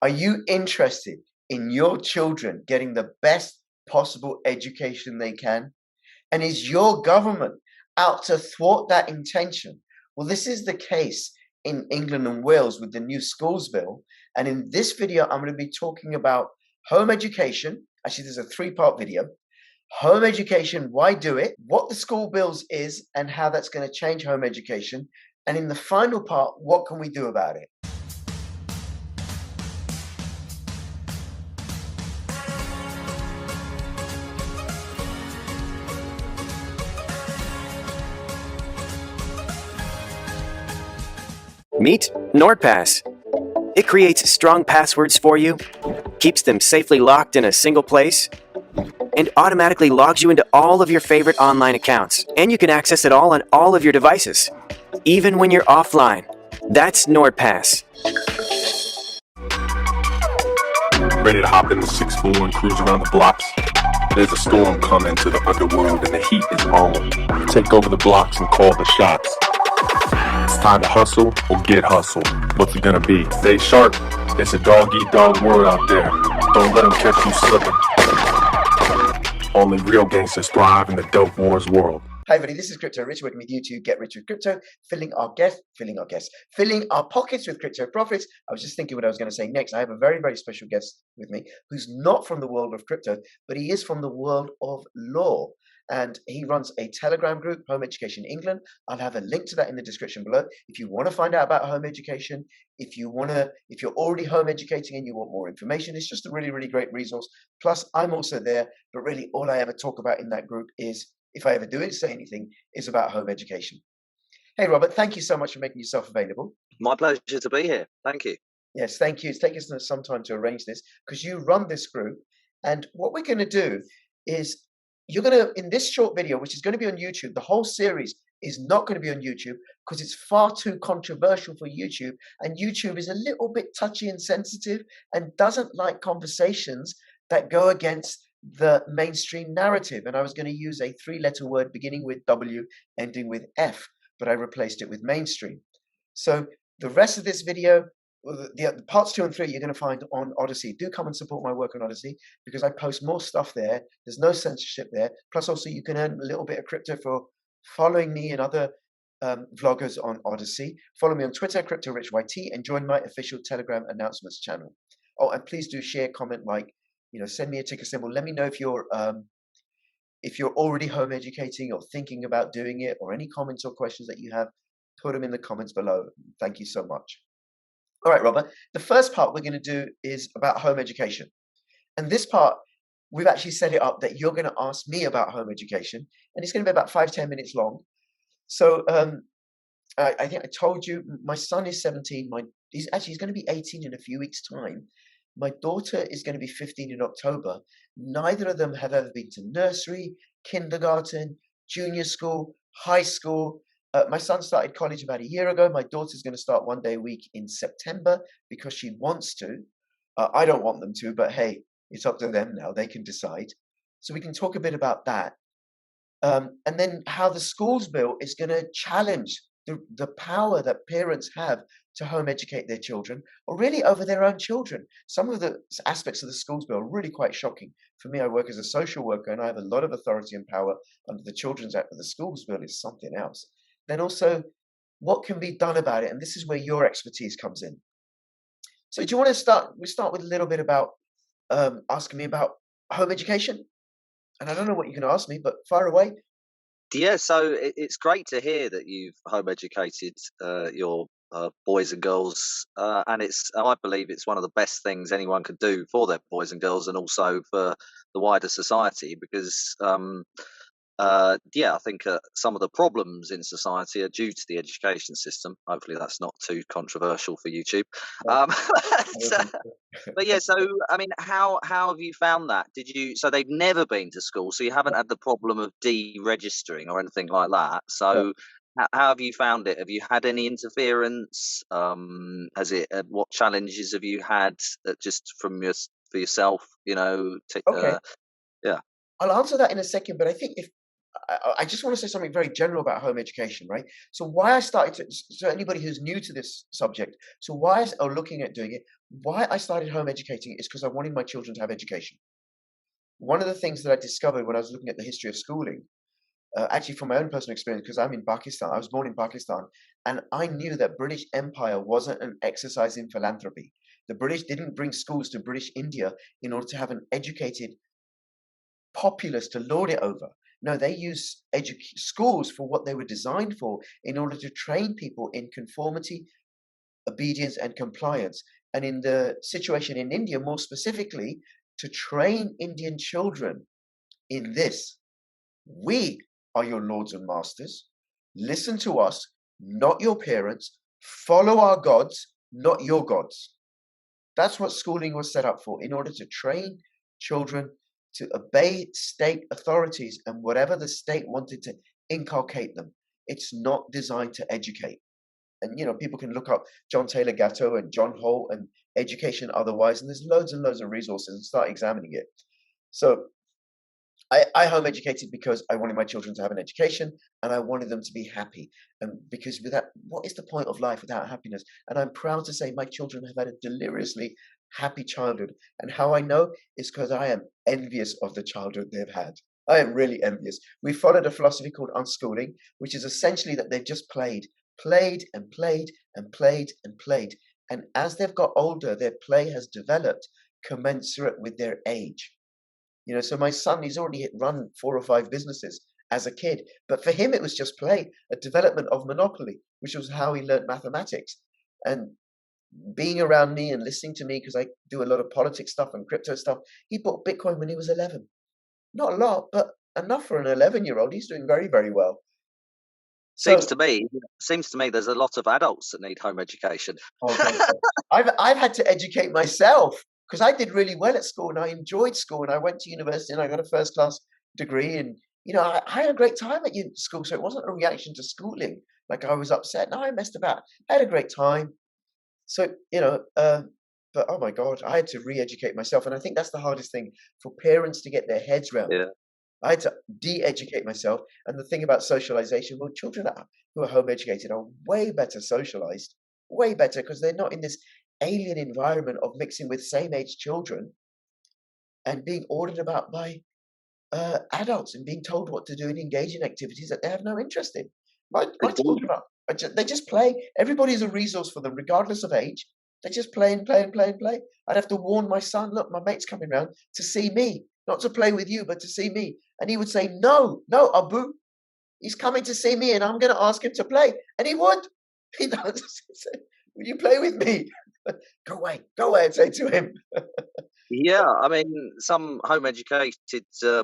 Are you interested in your children getting the best possible education they can? And is your government out to thwart that intention? Well, this is the case in England and Wales with the new schools bill. And in this video, I'm going to be talking about home education. Actually, there's a three-part video. Home education, why do it? What the school bills is and how that's going to change home education. And in the final part, what can we do about it? Meet NordPass. It creates strong passwords for you, keeps them safely locked in a single place, and automatically logs you into all of your favorite online accounts. And you can access it all on all of your devices, even when you're offline. That's NordPass. Ready to hop in the 6-4 and cruise around the blocks? There's a storm coming to the underworld and the heat is on. Take over the blocks and call the shots. It's time to hustle or get hustled. What's it gonna be? Stay sharp. It's a dog-eat-dog world out there. Don't let them catch you slipping. Only real gangsters thrive in the dope wars world. Hi everybody, this is Crypto Rich, working with you to get rich with crypto, filling our pockets with crypto profits. I was just thinking what I was going to say next. I have a very, very special guest with me who's not from the world of crypto, but he is from the world of law. And he runs a Telegram group, Home Education England. I'll have a link to that in the description below. If you want to find out about home education, if you're already home educating and you want more information, it's just a really, really great resource. Plus, I'm also there, but really all I ever talk about in that group is, if I ever do it, say anything, is about home education. Hey, Robert, thank you so much for making yourself available. My pleasure to be here. Thank you. Yes, thank you. It's taken us some time to arrange this because you run this group. And what we're going to do is you're going to, in this short video, which is going to be on YouTube, the whole series is not going to be on YouTube because it's far too controversial for YouTube. And YouTube is a little bit touchy and sensitive and doesn't like conversations that go against the mainstream narrative. And I was going to use a three-letter word beginning with W, ending with F, but I replaced it with mainstream. So the rest of this video, the parts 2 and 3, you're going to find on Odyssey. Do come and support my work on Odyssey because I post more stuff there. There's no censorship there. Plus, also, you can earn a little bit of crypto for following me and other vloggers on Odyssey. Follow me on Twitter, CryptoRichYT, and join my official Telegram announcements channel. Oh, and please do share, comment, like, send me a ticker symbol. Let me know if you're already home educating or thinking about doing it, or any comments or questions that you have. Put them in the comments below. Thank you so much. All right, Robert. The first part we're going to do is about home education, and this part we've actually set it up that you're going to ask me about home education, and it's going to be about 5-10 minutes long. So I think I told you my son is 17. He's going to be 18 in a few weeks' time. My daughter is going to be 15 in October. Neither of them have ever been to nursery, kindergarten, junior school, high school. My son started college about a year ago. My daughter's going to start 1 day a week in September because she wants to. I don't want them to, but hey, it's up to them now. They can decide. So we can talk a bit about that. And then how the schools bill is going to challenge the power that parents have to home educate their children, or really over their own children. Some of the aspects of the schools bill are really quite shocking. For me, I work as a social worker and I have a lot of authority and power under the Children's Act, but the schools bill is something else. Then also, what can be done about it? And this is where your expertise comes in. So do you want to start? We start with a little bit about asking me about home education. And I don't know what you can ask me, but fire away. Yeah, so it's great to hear that you've home educated your boys and girls, and I believe it's one of the best things anyone could do for their boys and girls, and also for the wider society, because I think some of the problems in society are due to the education system. Hopefully that's not too controversial for YouTube. But yeah, so I mean, how have you found that? So they've never been to school, so you haven't had the problem of deregistering or anything like that. So how have you found it? Have you had any interference? What challenges have you had just for yourself? Okay. Yeah. I'll answer that in a second, but I think I just want to say something very general about home education, right? So why I started so anybody who's new to this subject, or looking at doing it, why I started home educating is because I wanted my children to have education. One of the things that I discovered when I was looking at the history of schooling, actually from my own personal experience, because I'm in Pakistan, I was born in Pakistan, and I knew that British Empire wasn't an exercise in philanthropy. The British didn't bring schools to British India in order to have an educated populace to lord it over. No, they used schools for what they were designed for, in order to train people in conformity, obedience, and compliance. And in the situation in India, more specifically, to train Indian children in this: we are your lords and masters. Listen to us, not your parents. Follow our gods, not your gods. That's what schooling was set up for, in order to train children to obey state authorities and whatever the state wanted to inculcate them. It's not designed to educate. And people can look up John Taylor Gatto and John Holt and education otherwise, and there's loads and loads of resources, and start examining it. So I home educated because I wanted my children to have an education, and I wanted them to be happy. And because without, what is the point of life without happiness? And I'm proud to say my children have had a deliriously happy childhood. And how I know is because I am envious of the childhood they've had. I am really envious. We followed a philosophy called unschooling, which is essentially that they've just played and played and played and played. And as they've got older, their play has developed commensurate with their age. So my son, he's already run 4 or 5 businesses as a kid, but for him, it was just play, a development of monopoly, which was how he learned mathematics. And being around me and listening to me, because I do a lot of politics stuff and crypto stuff, he bought Bitcoin when he was 11. Not a lot, but enough for an 11-year-old. He's doing very, very well. Seems to me there's a lot of adults that need home education. I've had to educate myself, because I did really well at school and I enjoyed school, and I went to university and I got a first-class degree, and I had a great time at school. So it wasn't a reaction to schooling, like I was upset. No, I messed about. I had a great time. So but oh my God, I had to re-educate myself, and I think that's the hardest thing for parents to get their heads around. Yeah. I had to de-educate myself. And the thing about socialization, well, children who are home educated are way better socialized, way better, because they're not in this alien environment of mixing with same age children and being ordered about by adults and being told what to do and engage in activities that they have no interest in. My children they just play. Everybody's a resource for them, regardless of age. They just play and play and play and play. I'd have to warn my son, look, my mate's coming round to see me, not to play with you, but to see me. And he would say, no, Abu, he's coming to see me and I'm going to ask him to play. And he would. He does. Will you play with me? Go away, I'd say to him. Yeah, I mean, some home educated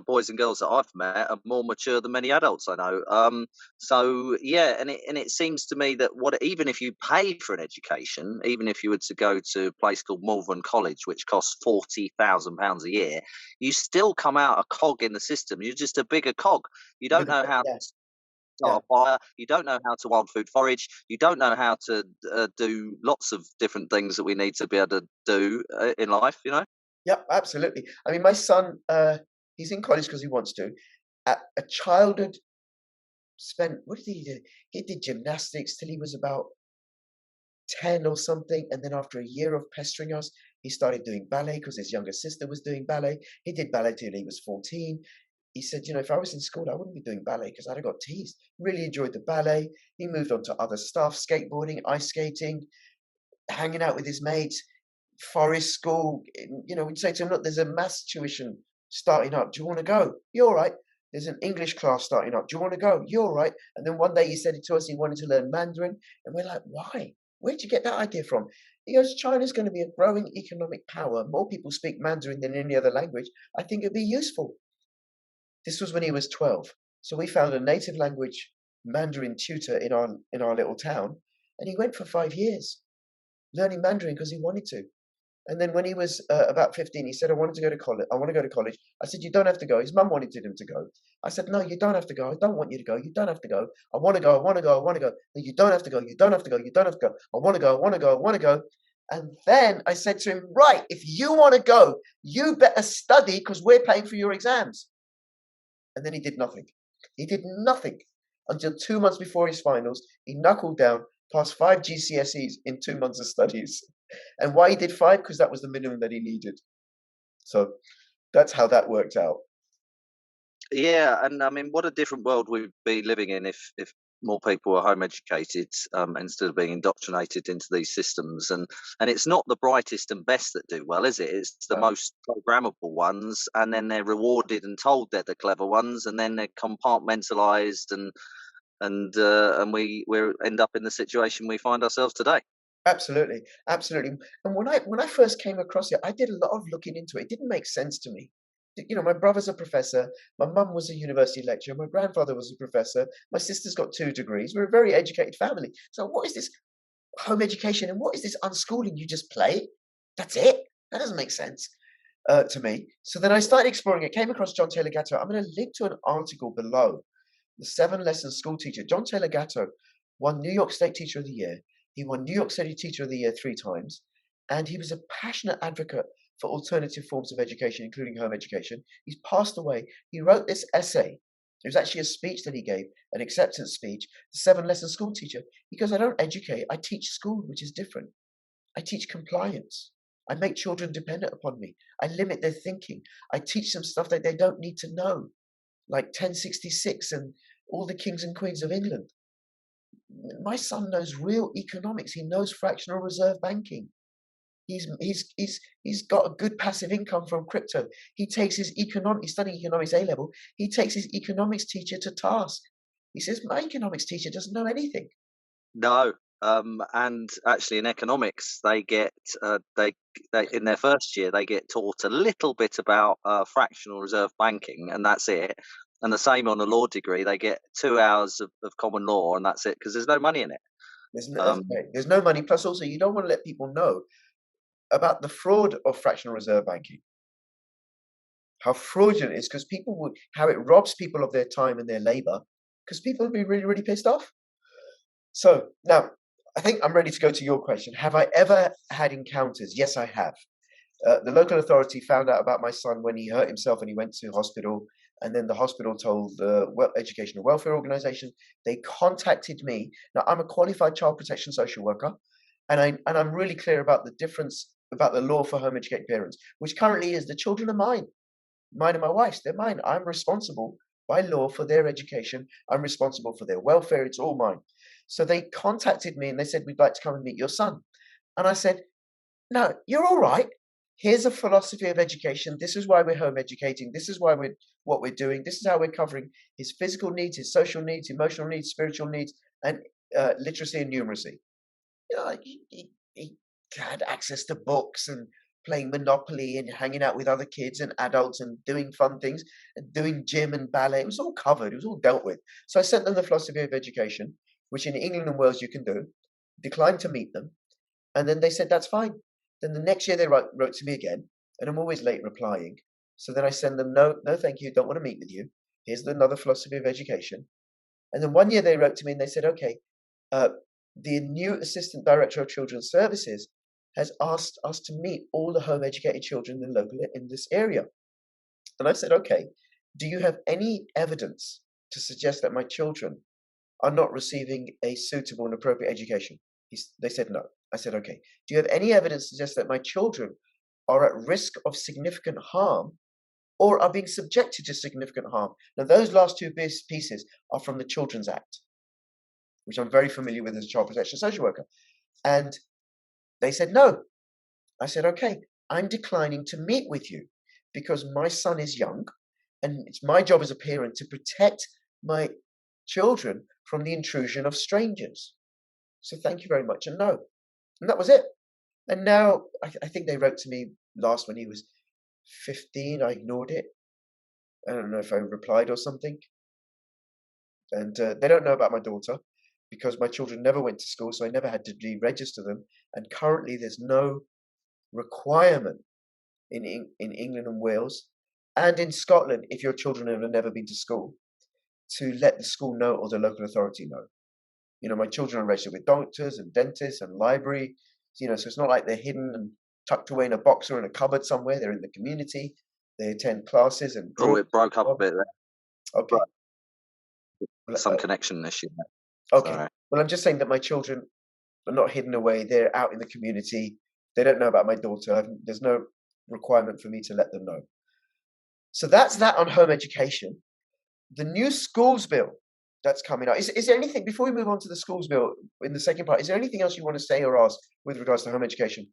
boys and girls that I've met are more mature than many adults I know. So yeah, and it seems to me that even if you pay for an education, even if you were to go to a place called Malvern College, which costs £40,000 a year, you still come out a cog in the system. You're just a bigger cog. You don't know how to start a fire. You don't know how to wild food forage. You don't know how to do lots of different things that we need to be able to do in life. Yeah, absolutely. I mean, my son, he's in college because he wants to. At a childhood, what did he do? He did gymnastics till he was about 10 or something. And then after a year of pestering us, he started doing ballet because his younger sister was doing ballet. He did ballet till he was 14. He said, if I was in school, I wouldn't be doing ballet because I'd have got teased. Really enjoyed the ballet. He moved on to other stuff, skateboarding, ice skating, hanging out with his mates, forest school. We'd say to him, look, there's a maths tuition starting up. Do you want to go? You're all right. There's an English class starting up. Do you want to go? You're all right. And then one day he said it to us, he wanted to learn Mandarin. And we're like, why? Where'd you get that idea from? He goes, China's going to be a growing economic power. More people speak Mandarin than any other language. I think it'd be useful. This was when he was 12. So we found a native language Mandarin tutor in our little town. And he went for 5 years learning Mandarin because he wanted to. And then when he was about 15, he said, I want to go to college. I said, you don't have to go. His mum wanted him to go. I said, no, you don't have to go. I don't want you to go. You don't have to go. I want to go. No, you don't have to go. You don't have to go. I want to go. And then I said to him, right, if you want to go, you better study because we're paying for your exams. And then he did nothing. He did nothing until 2 months before his finals. He knuckled down, passed 5 GCSEs in 2 months of studies. And why he did 5? Because that was the minimum that he needed. So that's how that worked out. Yeah, and I mean, what a different world we'd be living in if more people were home educated instead of being indoctrinated into these systems. And it's not the brightest and best that do well, is it? It's the most programmable ones, and then they're rewarded and told they're the clever ones, and then they're compartmentalized, and we end up in the situation we find ourselves today. Absolutely, absolutely. And when I first came across it, I did a lot of looking into it. It didn't make sense to me. You know, my brother's a professor, my mum was a university lecturer, my grandfather was a professor, my sister's got 2 degrees. We're a very educated family. So what is this home education and what is this unschooling? You just play? That's it? That doesn't make sense to me. So then I started exploring it, came across John Taylor Gatto. I'm going to link to an article below, the 7 Lesson School Teacher. John Taylor Gatto won New York State Teacher of the Year. He won New York City Teacher of the Year 3 times. And he was a passionate advocate for alternative forms of education, including home education. He's passed away. He wrote this essay. It was actually a speech that he gave, an acceptance speech, the 7 Lesson School Teacher. He goes, I don't educate, I teach school, which is different. I teach compliance. I make children dependent upon me. I limit their thinking. I teach them stuff that they don't need to know, like 1066 and all the kings and queens of England. My son knows real economics. He knows fractional reserve banking. He's got a good passive income from crypto. He takes his he's studying economics A level. He takes his economics teacher to task. He says, my economics teacher doesn't know anything. No, and actually in economics, they get they in their first year they get taught a little bit about fractional reserve banking, and that's it. And the same on a law degree, they get 2 hours of common law, and that's it, because there's no money in it. There's no money. Plus, also, you don't want to let people know about the fraud of fractional reserve banking. How fraudulent it is, because how it robs people of their time and their labor, because people will be really, really pissed off. So now, I think I'm ready to go to your question. Have I ever had encounters? Yes, I have. The local authority found out about my son when he hurt himself and he went to hospital. And then the hospital told the Educational Welfare Organization. They contacted me. Now, I'm a qualified child protection social worker, and I'm really clear about the difference about the law for home educated parents, which currently is the children are mine and my wife's. They're mine. I'm responsible by law for their education. I'm responsible for their welfare. It's all mine. So they contacted me and they said, we'd like to come and meet your son. And I said, no, you're all right. Here's a philosophy of education. This is why we're home educating. This is what we're doing. This is how we're covering his physical needs, his social needs, emotional needs, spiritual needs, and literacy and numeracy. You know, like he had access to books and playing Monopoly and hanging out with other kids and adults and doing fun things and doing gym and ballet. It was all covered. It was all dealt with. So I sent them the philosophy of education, which in England and Wales you can do. Declined to meet them. And then they said, that's fine. Then the next year they wrote to me again, and I'm always late replying. So then I send them, no, thank you, don't want to meet with you. Here's another philosophy of education. And then one year they wrote to me and they said, okay, the new Assistant Director of Children's Services has asked us to meet all the home educated children in this area. And I said, okay, do you have any evidence to suggest that my children are not receiving a suitable and appropriate education? They said no. I said, okay, do you have any evidence to suggest that my children are at risk of significant harm or are being subjected to significant harm? Now, those last 2 pieces are from the Children's Act, which I'm very familiar with as a child protection social worker. And they said no. I said, okay, I'm declining to meet with you because my son is young and it's my job as a parent to protect my children from the intrusion of strangers. So thank you very much, and no. And that was it. And now, I think they wrote to me last when he was 15. I ignored it. I don't know if I replied or something. And they don't know about my daughter because my children never went to school, so I never had to re-register them. And currently, there's no requirement in England and Wales and in Scotland, if your children have never been to school, to let the school know or the local authority know. You know, my children are registered with doctors and dentists and library, you know, so it's not like they're hidden and tucked away in a box or in a cupboard somewhere. They're in the community. They attend classes and groups. Oh, it broke up a bit there. Okay. Some connection issue there. Okay. Sorry. Well, I'm just saying that my children are not hidden away. They're out in the community. They don't know about my daughter. There's no requirement for me to let them know. So that's that on home education. The new schools bill that's coming out. Is there anything, before we move on to the schools bill in the second part, is there anything else you want to say or ask with regards to home education?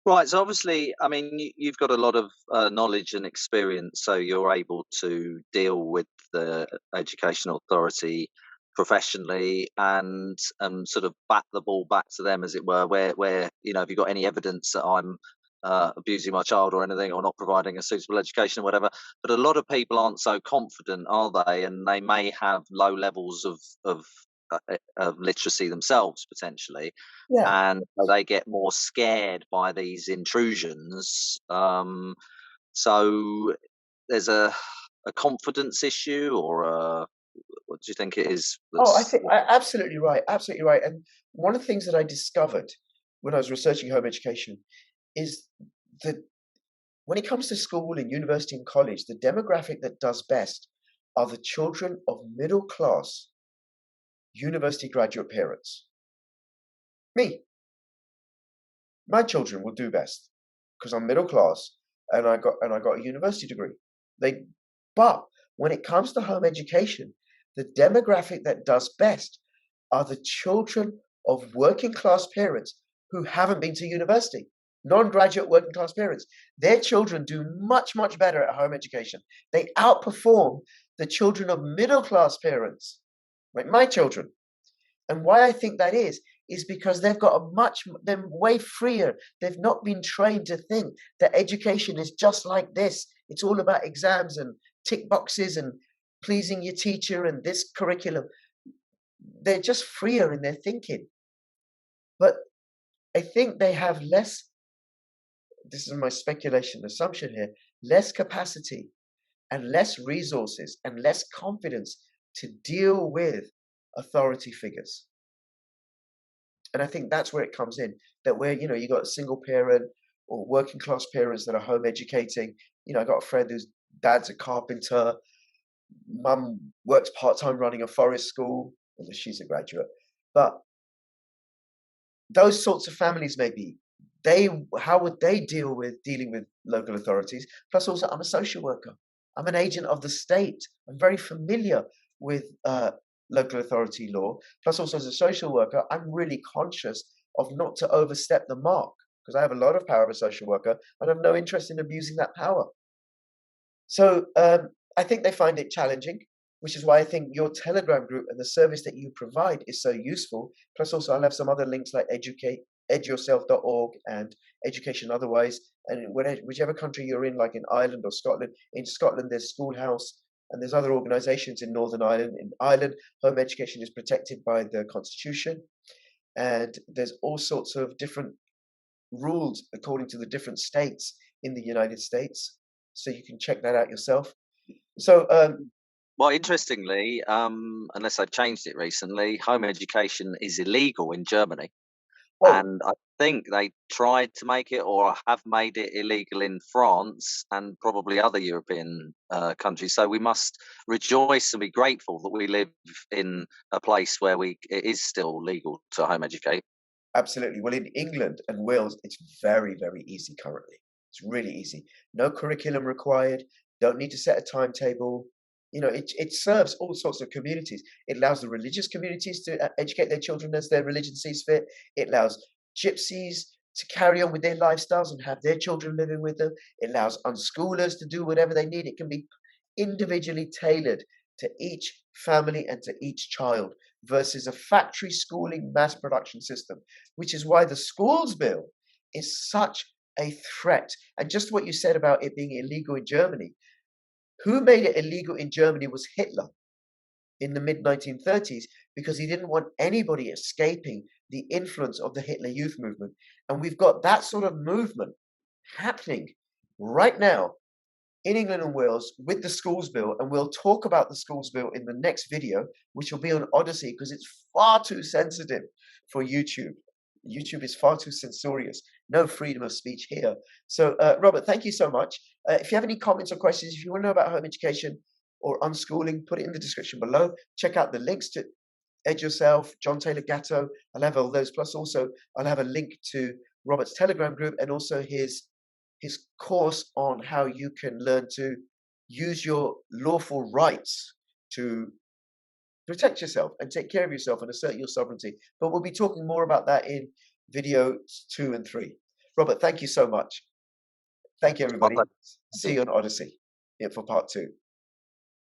Right. So obviously, I mean, you've got a lot of knowledge and experience, so you're able to deal with the education authority professionally and sort of bat the ball back to them, as it were. Where have you got any evidence that I'm abusing my child or anything, or not providing a suitable education or whatever? But a lot of people aren't so confident, are they? And they may have low levels of literacy themselves potentially, Yeah. and they get more scared by these intrusions. So there's a confidence issue, or what do you think it is? Oh, I think absolutely right. Absolutely right. And one of the things that I discovered when I was researching home education is that when it comes to school and university and college, the demographic that does best are the children of middle class university graduate parents. Me. My children will do best because I'm middle class and I got a university degree. But when it comes to home education, the demographic that does best are the children of working class parents who haven't been to university. Non-graduate working class parents. Their children do much, much better at home education. They outperform the children of middle class parents, like my children. And why I think that is because they've got they're way freer. They've not been trained to think that education is just like this. It's all about exams and tick boxes and pleasing your teacher and this curriculum. They're just freer in their thinking. But I think they have less, this is my speculation, assumption here, less capacity and less resources and less confidence to deal with authority figures. And I think that's where it comes in, that where, you got a single parent or working class parents that are home educating. I got a friend whose dad's a carpenter, mum works part-time running a forest school, although she's a graduate. But those sorts of families, maybe, how would they dealing with local authorities? Plus also, I'm a social worker. I'm an agent of the state. I'm very familiar with local authority law. Plus also as a social worker, I'm really conscious of not to overstep the mark because I have a lot of power as a social worker and I have no interest in abusing that power. So I think they find it challenging, which is why I think your Telegram group and the service that you provide is so useful. Plus also I'll have some other links like eduyourself.org and Education Otherwise. And whichever country you're in, like in Ireland or Scotland, in Scotland there's Schoolhouse, and there's other organizations in Northern Ireland. In Ireland, home education is protected by the Constitution. And there's all sorts of different rules according to the different states in the United States. So you can check that out yourself. So, well, interestingly, unless they've changed it recently, home education is illegal in Germany. And I think they tried to make it or have made it illegal in France and probably other European countries. So we must rejoice and be grateful that we live in a place where it is still legal to home educate. Absolutely. Well, in England and Wales, it's very, very easy currently. It's really easy. No curriculum required. Don't need to set a timetable. It serves all sorts of communities. It allows the religious communities to educate their children as their religion sees fit. It allows gypsies to carry on with their lifestyles and have their children living with them. It allows unschoolers to do whatever they need. It can be individually tailored to each family and to each child versus a factory schooling mass production system, which is why the schools bill is such a threat. And just what you said about it being illegal in Germany, who made it illegal in Germany was Hitler in the mid-1930s because he didn't want anybody escaping the influence of the Hitler Youth movement. And we've got that sort of movement happening right now in England and Wales with the schools bill. And we'll talk about the schools bill in the next video, which will be on Odyssey because it's far too sensitive for YouTube. YouTube is far too censorious. No freedom of speech here. So, Robert, thank you so much. If you have any comments or questions, if you want to know about home education or unschooling, put it in the description below. Check out the links to Ed Yourself, John Taylor Gatto. I'll have all those. Plus, also, I'll have a link to Robert's Telegram group, and also his course on how you can learn to use your lawful rights to protect yourself and take care of yourself and assert your sovereignty. But we'll be talking more about that in videos 2 and 3. Robert, thank you so much. Thank you, everybody. See you on Odyssey for part 2.